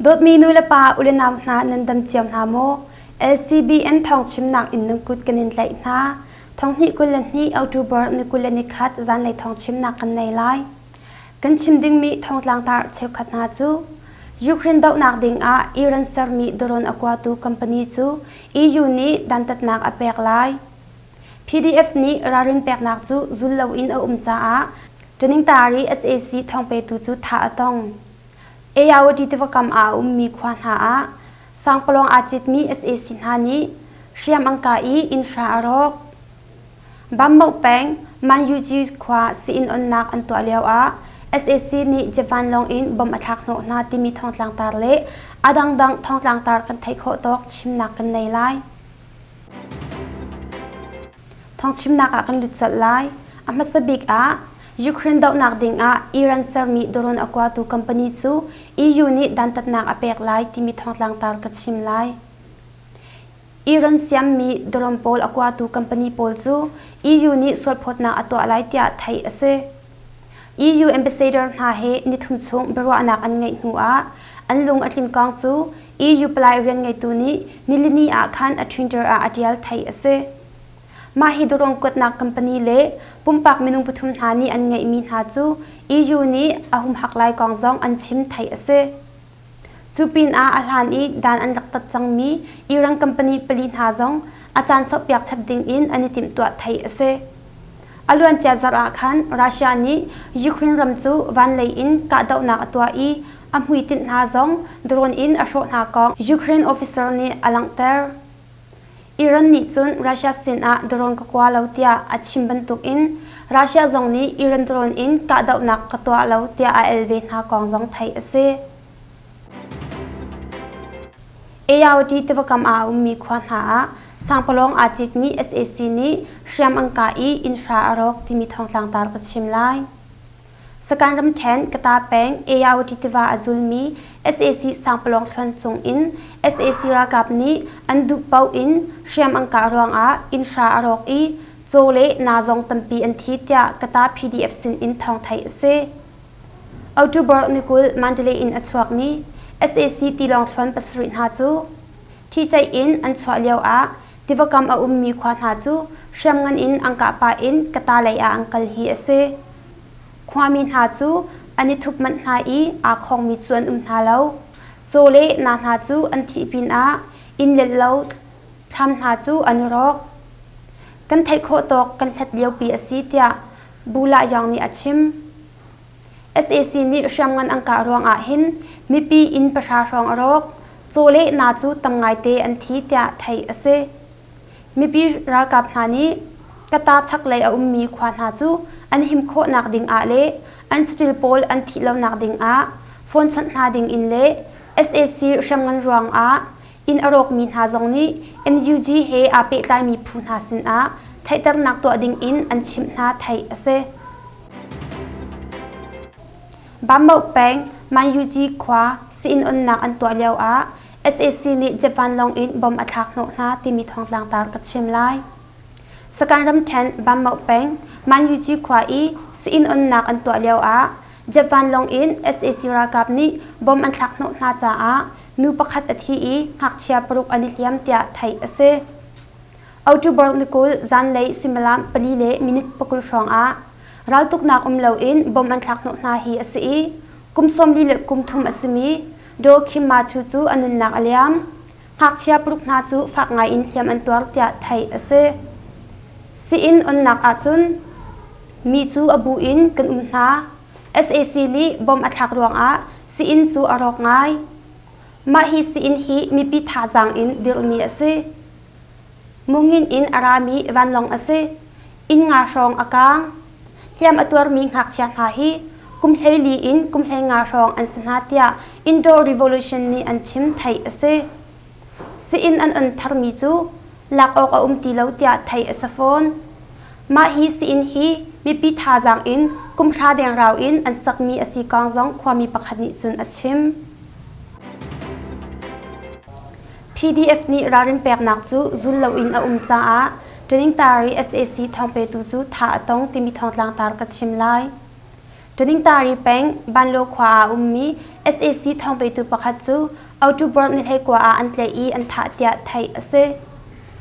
ดดมีนูละปาอุเลนามนานันดำเจียมนาโม LCBN ทองชิมนักอินนึงกุดกันนินไหลนาทองนี้กุลนี้เอาทูบอร์นิกุลนิคัดจันไหลทองชิมนักกันในไลกันชิมดิ่งมีทองลางตาเชวขัดนาจูยูเครนดาวนักดิ่งอิรันเซอร์มีดรอนอควาตูคัมปานีจูEUนี้ดันตัดนักอเปกไล PDF นี้รารินเปกนักจูจุลลาวินเอาจ้าจนิงตารี SAC ทองเปตูจูท่าตองเอยาวดีที่ว่าคำมีควันหาสังปลองอาจิตมี SAC นานี้เชียมอังกาอีอินฟราโรกบัมเบแปงมันยูจีขวาซีนอนนักอันตัวเลียวSAC นี้จะฟันลงอินบอมอัทักโนนาที่มีทองลังตาเละอดังทองลังตากันไทยโคตอกชิมนักกันในไลทองชิมนักกันลุดสัดไลอามาสบิกยูเครนดาวนักดิ่งอิรันเซอร์มีดรอนอควาตูคัมปานีซูEUนี้ดันตัดนักอเปกไลที่มีทองลังตากันชิมไลอิรันเซียมมีดรอนโพลอควาตูคัมปานีโพลซูEUนี้สวดพดนักตัวไลที่ไทยเสEU ambassador นาเฮนิทุมชงบรัวนักอันไงหัวอันลุงอันลินกองจู EU ปลายเรียนไงตัวนี้นิลินีคันอัทรินเดอร์อัดยัลไทยเสมาฮิดรองกดนักคัมปานีเล่ปุ่มปากมินุงปทุมธานีอันไงมีหาจู EU นี้อาหุมหักไลกองจองอันชิมไทยเสจูปินอัลฮันอีดานอันลักตัดจังมีอิรังคัมปานีปลินหาจงอาจารย์สอบอยากชับดิ่งอินอันนิติมตัวไทยเสอลวนเจซาร์คันรัสเซียนี้ยูเครนรำจูวันเลยอินกะดาวนักตัวอีอัมหุยตินหาจงดรอนอินอโศกนากองยูเครนออฟฟิเซอร์นี้อลังเตอร์อิรันนิซุนรัสเซียสินดรอนกกวาลาวเตียอัดชิมบันตุกอินรัสเซียจงนี้อิรันดรอนอินกะดาวนักตัวลาวเตียเอลเวนหากองจงไทยเสเอยาวดีที่ว่าคำมีควันหาสังปลองอาจิตมี SAC นี้เชียมอังกาอีอินฟราอรกที่มีทองลังตาลกชิมไลสการรำแทนกตาแปงเอยาวดิติวาอจุลมี SAC สังปลองชวนจงอิน SAC รากับนี้อันดุเปาอินเชียมอังการวงอินฟราอรกอีโจเลนาจงตัมปีอันทีเตียกตา PDF สินอินทองไทยเซเอาทูบอร์นิคุลมันเดเลอินอสวกมี SAC ตีลองชวนปัสรินหาจูที่ใจอินอันสวะเลียวที่ว่าคำมีความหาจูเชื่อมเงินอินอังกะปาอินกตาเลยอังกัลฮีเสความมีหาจูอันนี้ทุบมันหาอีของมีส่วนหาเล่าโจเลนาหาจูอันที่ปินอินเลเล่าทำหาจูอันรอกกันไทยโคตกกันทัดเลียวปีสีเตียบูลาอย่างนี้ชิม SAC นี้เชื่อมเงินอังกะรวงหินมีปีอินประชาชนรอกโจเลนาจูตั้งไงเตอันที่เตียไทยเสมีปีรักกับนานี้กตาชักเลยมีควันหาจูอันหิมโคนักดิ่งเล่อันสติลโพลอันที่เรานักดิ่งฟอนชันนาดิ่งอินเล่ SAC เชื่อมเงินรวงอินอรกมีหาจงนี้ NUG เฮเปตไลมีพูนหาสินไทยตั้งนักตัวดิ่งอินอันชิมนาไทยเสบัมเบแปงมันยูจีขวาสินอนนักอันตัวเลียว SAC นี้จะฟันลงอินบอมอัทักโนนาที่มีทองลังตากัดชิมไลสการรำแทนบัมเบแปงมันยูจีขวาอีสินอนนักอันตัวเลียวจะฟันลงอิน SAC รากับนี้บอมอัทักโนนาจ้านูประคัดอธิอีหักเชียปรุกอันนิเลียมเตียไทยเสเอาจูบอร์นิคุลจันเลยซิมลามปลีเลมินิตปกุลฟองรัลตุกนักเลวอินบอมอัทักโนนาฮีเสีกุมสมลีเลกุมทุมอสมีโดคิมมาจูอันนินนักอเลียมหักเชียปรุกนาจูฝากไงอินเลียมอันตัวเตียไทยเสซีอินอันนักอาจุนมีจูอบูอินกันนา SAC นี้บอมอัทักรวงซีอินจูอรอกไงมาฮีซีอินฮีมีปีธาจังอินเดลมีเสมุงินอินอารามีวันลองเสอินงาชองอากางเลียมอัตัวมีหักเชียนาฮีกุมเฮลีอินกุมเฮงาชองอันสนาเตียอินโดรีโวลูชันนี้อันชิมไทยเสซีอินอันทาร์มิจูลักออกตีเลวเตียไทยเสฟอนมาฮีซีอินฮีมีปีธาจังอินกุมชาเดียงราวอินอันสักมีอสีกองจงความมีประคัดนิสุนอันชิม PDF นี้รารินเปกนักจูจุลลาวินจ้าเทรนนิ่งตารี SAC ทองเปตูจูท่าตองที่มีทองลังตากัดชิมไล Tuning tari peng banlo kwa ummi SAC thong pe tu pakhat chu October ni thei kwa an tle I an tha tia thai ase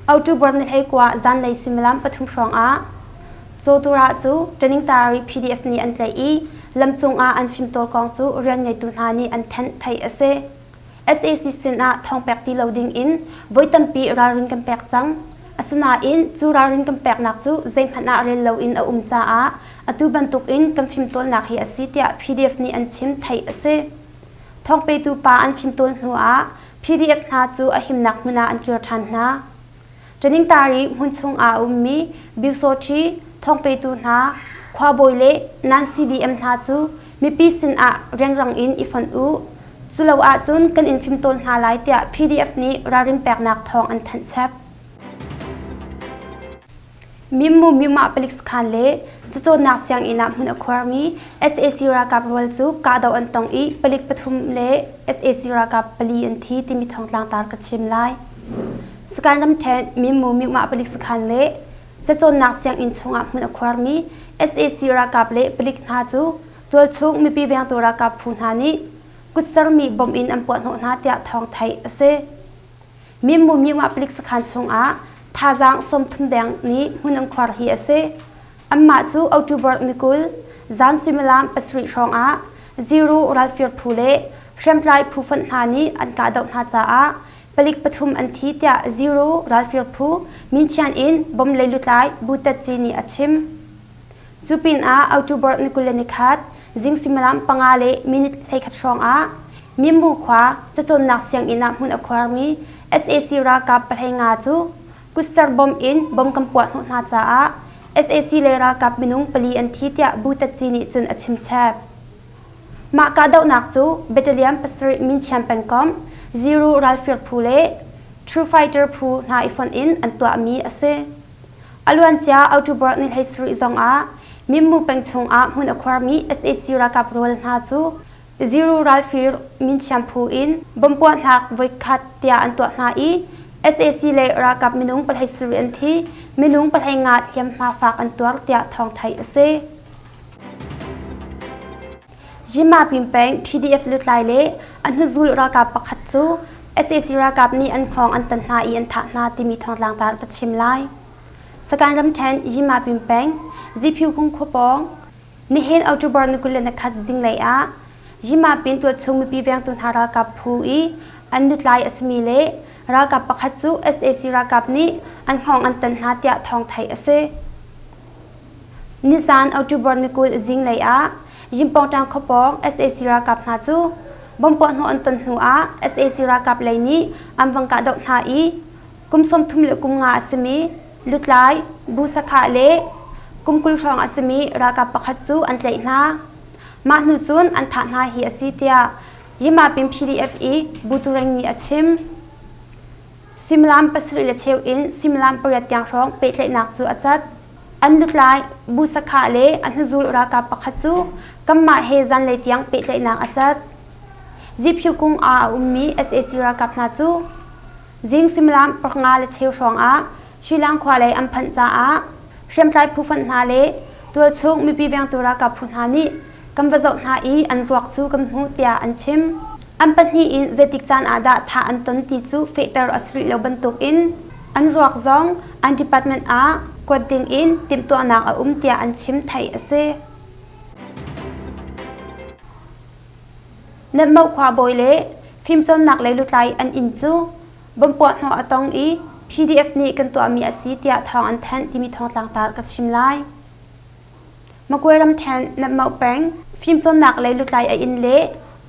October ni thei kwa zan nei simlam pathum rong a so tura chu tuning tari PDF ni an tle I lamchung a an film tol kong chu rian ngai tu na ni an than thai ase SAC sin a thong pek ti loading in voi tampi ra ring kam pek chang asana in chu ra ring kam pek nak chu zai phana rel lo in a cha a atu bantuk in kam film tol nak hi asitia PDF ni an chim thai ase thong pe tu pa an film tol nu a PDF na chu a him nak muna an kir than na training tari mun chung a ummi biusochi thong pe tu na khwa boile nan CDM na chu mi pi sin a reng rang in ifan u chulo a chun kan in film tol na lai tia PDF ni ra ring pek nak thong an than chap mimma pelik khan le chu nak siang ina mun akhwarmi SAC ra kap rol chu ka daw an tong I pelik pathum le SAC ra kap pali an thi timi thong tlang tar ka chim lai skan ram the mimma pelik khan le chu nak siang in chunga mun akhwarmi SAC ra kap le pelik na chu tol chung mi pi bang to ra kap phun ha ni kusar mi bom in am pon ho na tia thong thai ase mimma pelik khan chung a thazang som thum dang ni hunang khwar hi ase amma chu October nikul zan similam pasri rong a zero ralfir phule shemtlai phufan hani an ka daw na cha a pelik pathum an thi tia zero ralfir phu min chan in bom leilutlai buta chini achim chupin a October nikul ni khat jing similam pangale minute thai khat rong a mimmu khwa chachon nak siang ina hun akhwar mi SAC ra ka palhai nga chu kusar bom in bom kampwat ho na cha a SAC lera kap minung pali an thi tia buta chini chun achim chap ma ka daw nak chu battalion pasri min champion kom zero ralfir phule true fighter phu na ifon in an to mi ase aluan cha October ni history zong a mimmu pengchung a hun akhwar mi SAC ra kap rol na chu zero ralfir min shampoo in bompwa hak voi khat tia an to na I SAC le ra kap minung palhai suri an thi minung palhai nga thiam ma fak an tuar tia thong thai ase jima pimpeng PDF lutlai le an huzul ra kap pakhat chu SAC ra kap ni an khong an tan na I an tha na ti mi thong lang tar pachim lai sakan ram then jima pimpeng ziphu kung khopong ni hen October ni kulen na khat jing lai a jima pin tu chung mi pi veng tu thara kap phu I an lutlai asmi le ra kap pakhat chu SAC ra kap ni an khong an tan na tia thong thai ase nisan October nikul jing lai a jimpong tang khopong SAC ra kap na chu bompon ho an tan hu a SAC ra kap lai ni amwang ka daw na I kumsom thum le kum nga asmi lutlai bu sakha le kumkul rong asmi ra kap pakhat chu an tlai na ma nu chun an tha na hi asitia yima pim PDF I buturang ni achim simlam pasri le cheu in simlam pariat yang rong pe tlai nak chu achat an lutlai bu sakha le an huzul ra ka pakhat chu kamma he zan le tiang pe tlai nak achat ziphu kung a ummi SAC ra kap na chu jing simlam panga le cheu rong a shilang khwa le am phan cha a shemtlai phufan na le tul chung mi pi bang tura ka phun ha ni kam wa zau na I an ruak chu kam hu tia an chim ampani in zetik chan ada tha anton ti chu feter asri lo bantuk in an ruak zong an department a coding in tim to anak a tia an chim thai ase namau khwa boile phim chon nak le lutlai an in chu bompot no atong I PDF ni kan to ami asi tia thong an than timi thong tlang tar ka chim lai makweram than namau peng phim chon nak le lutlai a in le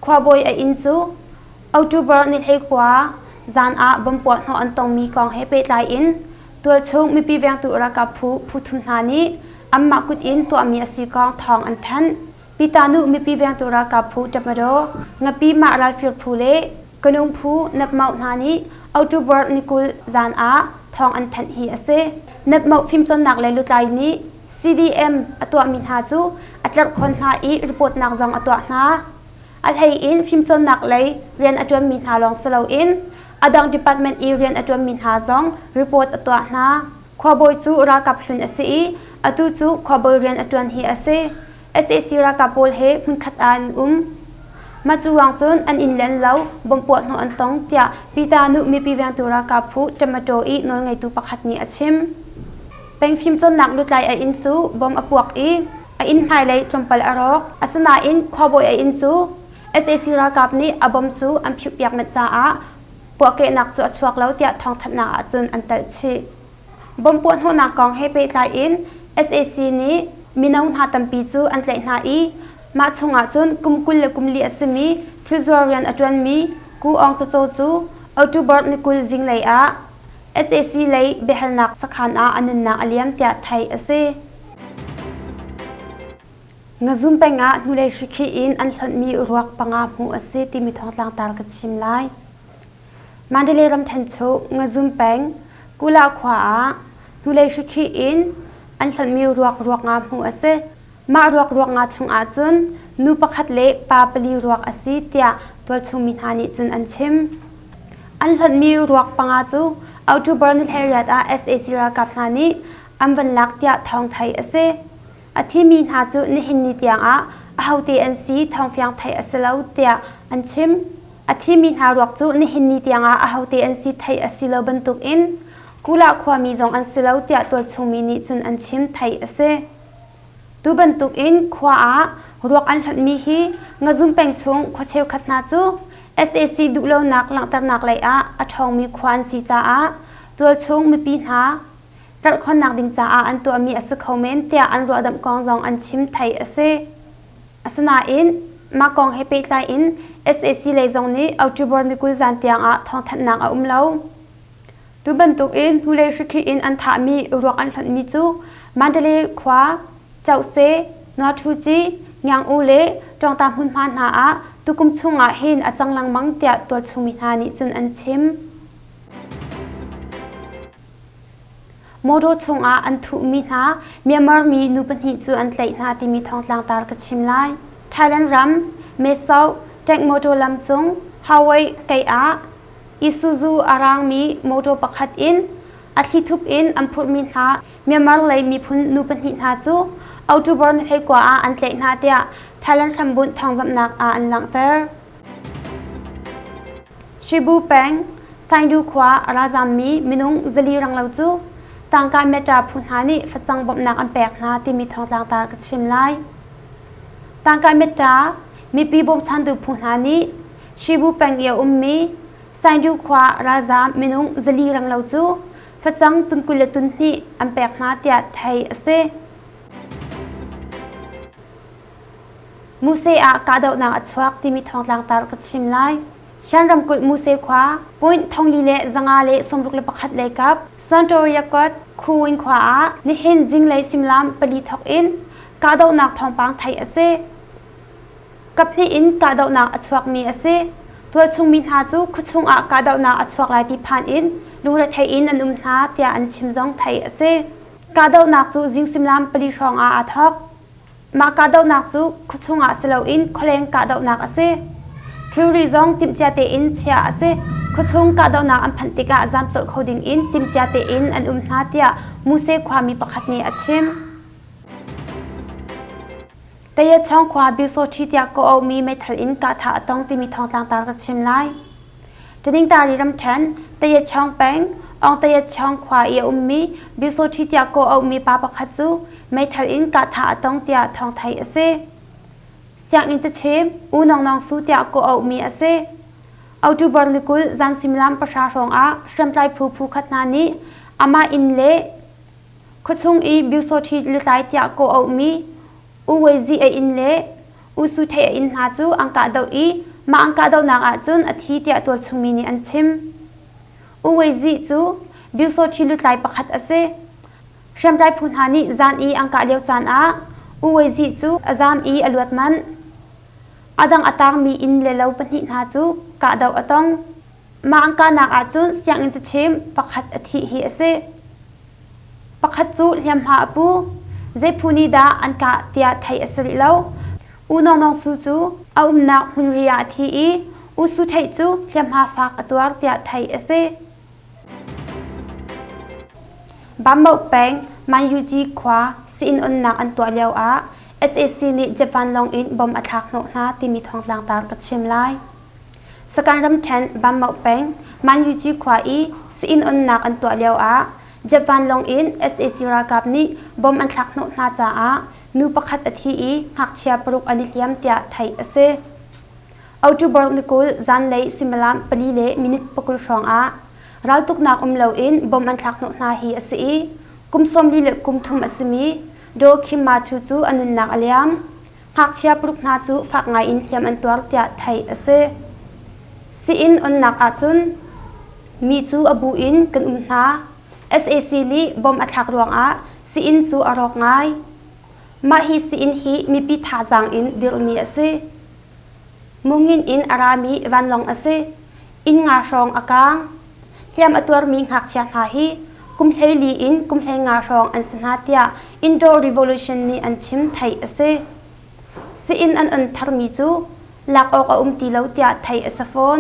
khwa boy a in chu October ni thei kwa zan a bompot no an tong mi kong he pe tlai in tul chung mi pi veng tu ra ka phu thum na ni amma kut in to ami asi kong thong an than pitanu mi pi veng tu ra ka phu tapmaro ngapi ma ral fir phu le kanung phu nap mau na ni October ni kul zan a thong an than hi ase nap mau phim chon nak le lutlai ni CDM atwa min ha chu atlar khon na I report nak jong atwa na alhei in phim chon nak lei rian atwam min ha long salo in adang department I rian atwam min ha jong report atwa na khwaboi chu ra kap hlun ase I atu chu khwaboi rian atwan hi ase SAC รากาโปลเฮมุนขัดอันมาจูวังซุนอันอินเลนเล่าบ่มปวดหัวอันตองเตียปีตานุมีปีเวียงตุรากาพูจะมาโดอีนนไงตูประคัดนี้อาชิมเป็นฟิล์มจนหนักลุดไหลอินซูบ่มอปวกอินไฮไลท์จมปลอรอกอัสนาอินขบอยอินซู SAC รากาบนี้อบมซูอันผิวอยากมันจ้าปวกเกนักสวดสวกแล้วเตียทองทัดนาจนอันเตชิบ่มปวดหัวหนักกองให้ไปไหลอิน SAC นี้มีน้องหาตัมปีจูอันไหลนามาชงอาจนกุมกุลเลกุมลีอสมีทิจวรียนอจวนมีกูองโจโจจูอัตูบอร์นิกุลจิงเลยSAC เลยเบหนักสักขันอันนักอเลียมเตียไทยเสงาซุมเป็งนูเลยชิคีอินอันหลังมีรวกปังอาหูเสที่มีท้องตางตาลกัดชิมไลมันเดลรำทันโชงาซุมเป็งกุลาขวานูเลยชิคีอินอันหลังมีรวกงาหูเสมารวกงาชงอาจุนนูประคัดเละปาปลีรวกอสิเตียตัวชงมิธานิจุนอันชิมอันหลังมีรวกปังอาจูเอาจูบอร์นิลเฮริยัตSAC รากับนานิอันบันลักเตียทองไทยเสอธิมีนาจูนิหินนิเตียงเอาเตียนซีทองเฟียงไทยเสลาวเตียอันชิมอธิมีนารวกจูนิหินนิเตียงเอาเตียนซีไทยเสลาบรรทุกอินกุลาความมีจงอันเสลาวเตียตัวชงมินิจุนอันชิมไทยเสตูบรรทุกอินขวารวกอันหลังมีฮีงาซุมเป็งชงขวเชลขัดนาจูSAC ดูโลนักหลังตักนักเลยอัทองมีควันสีจ้าตัวชงมีปีนาตัดคนนักดิงจ้าอันตัวมีอสุขเมนเตียอันรัวดำกองจองอันชิมไทยเสอสนาอินมากองให้ไปไลอิน SAC เลยจงนี้เอาจูบอร์นิกุลจันเตียงทองทัดนักเล่าตูบรรทุกอินทุเลชิคีอินอันถามีรวกอันหลังมีจูมันเดลีขวาเจ้าเสนอทูจียังอูเล่จองตามหุ่นพานหาตุกุมชงเห็นอาจังลังมังเตียตัวชงมิธานิจุนอันชิมโมโดชงอันทุมินาเมียมาร์มีนูปันหิจูอันไหลนาที่มีทองลังตาลกัชิมไลไทยแลนด์รัมเมซาวแจ็คโมโดลำจงฮาวายไกอิซูซูอารางมีโมโดปักขัดอินอาทิทุบอินอันพูดมินาเมียมาร์เลยมีพุนนูปันหินาจูเอาจูบอลให้กว่าอันไหลนาเตียไทยแลนด์สมบูรณ์ทองจำนักอันหลังเตอร์ชิบูแปงไซดูขวาราจามีมินุงจลีรังเหลาจูต่างการเมตาพูนหานิฟัดจังบบนักอันแปลกนาที่มีทองต่างตากชิมไลต่างการเมตามีปีบบชันดูพูนหานิชิบูแปงเยอุมมีไซดูขวาราจามินุงจลีรังเหลาจูฟัดจังตุนกุลตุนนี่อันแปลกนาเตียไทยเสมูเซกาดาวนาอัจฉริยะที่มีทองลังตาลกัดชิมไลฉันรำกุลมูเซขวาปุ่นทองลีเล่จังอาเล่สมรุกเลปักขัดเลยกับซันโตริยากอดคูอินขวานิเห็นจิงเลยซิมลามปลีทอกอินกาดาวนาทองปังไทยเสกับนี่อินกาดาวนาอัจฉริยะมีเสตัวชงมินหาจูคุชงกาดาวนาอัจฉริยะลายที่ผ่านอินลูกไทยอินอันนาเตียอันชิมจงไทยเสกาดาวนาจูจิงซิมลามปลีชองอาทอกมากาดาวนักจูคุชงอาเสลาอินคเลงกาดาวนักเสทิวริซองติมเจเตอินเชียเสคุชงกาดาวนักอันพันติกาจามสดโคดิงอินติมเจเตอินอันนาเตียมูเซความมีประคัดนี้อาชิมแต่ยช่องความบิวโซชีเตียก็เอามีเมทัลอินกาถาต้องที่มีทองต่างตากระชิมไลจะดิ้งตาลีรำแทนแต่ยช่องแป้งองแต่ยช่องความเออุมมีบิวโซชีเตียก็เอามีปาประคัดจูไม่ทันอินกาถาต้องเตียทองไทยเสเสียงอินจะเชมอูนองสู้เตียก็เอามีเสเอาจูบอร์นิกุลจันซิมลามประชาชนสมใจผู้ขัดนานี้อามาอินเล่คุชงอีบิวโซชีลุไลเตียก็เอามีอูเวซีอินเล่อูสุเทอินหาจูอังกาดาวอีมาอังกาดาวนางอาจุนอาทิเตียตัวชงมีนี่อันชิมอูเวซีจูบิวโซชีลุไลประคัดเสฉันได้พูดหานี่จานอีอังกาเลียวจานอูเวจิจูจามอีอลวดมันอดังอัตางมีอินเลลาปนิหาจูกาดาวอัตองมาอังกานักอาจุนเสียงอินจะชิมประคัดอธิฮิเสประคัดจูเลียมหาปูเจพูนิดาอันกาเตียไทยอสริลาวอูนองสูจูเอานักหุนริยาทีอูสุไทจูเลียมหาฝากตัวเตียไทยเสบัมเบอแปงมันยูจีขวาสินอนนักอันตัวเลียว SAC นี่เจวันลงอินบอมอัฐากโนนาที่มีทองลางตากัดชิมไลสการรำแทนบัมเมาเปงมันยูจีควาอีสิอินอนนักอันตัวเลียวอาเจวันลงอิน SAC รากับนี่บอมอันทักโนนาจ้าอานูประคัดอธิอีหักเชียปรุกอันนิยมเตียไทยเสเอาจูบอร์นิกุลจันเลยสิมลามปลีเลมินิตปกุลฟองอาเราตุกนักเลวอินบอมอันทักโนนาฮีอสีกุมสมลีเลกุมทุมอสมีโดคิมมาชูจูอันนุนักอเลียมหักเชียปรุกนาจูฝากไงอินเทียมอันตัวเตียไทยเสสิอินอนนักอาจุนมีจูอบูอินกันนา SAC ลีบอมอัฐากรวงอาสิอินจูอรอกไงมาฮีสิอินฮีมีปีทาจังอินดิลมีอสิมุงินอินอารามีวันลองอสิอินงาชองอากางเทียมอตัวมีหักเชียนหาฮีกุมเฮลีอินกุมเฮงาชองอันสนาเตียอินโดรีโวลูชันนีอันชิมไทยอสิสิอินอันทาร์มีจูลักออกตีเลวเตียไทยอสฟอน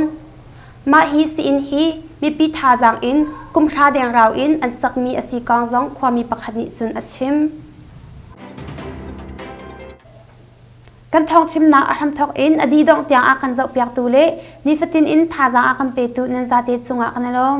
มาฮีสิอินฮีมีปีทาจังอินกุมชาเดียงราวอินอันสักมีอสิกางจงความมีปักขัดนิสุนอัดชิมกันทองชิมนักทำทอกอินอดีดองเตียงอากันเจ้าเปียกตูเล่นิฟตินอินทาจังอากันเปตุนันซาเตสุงอากันลม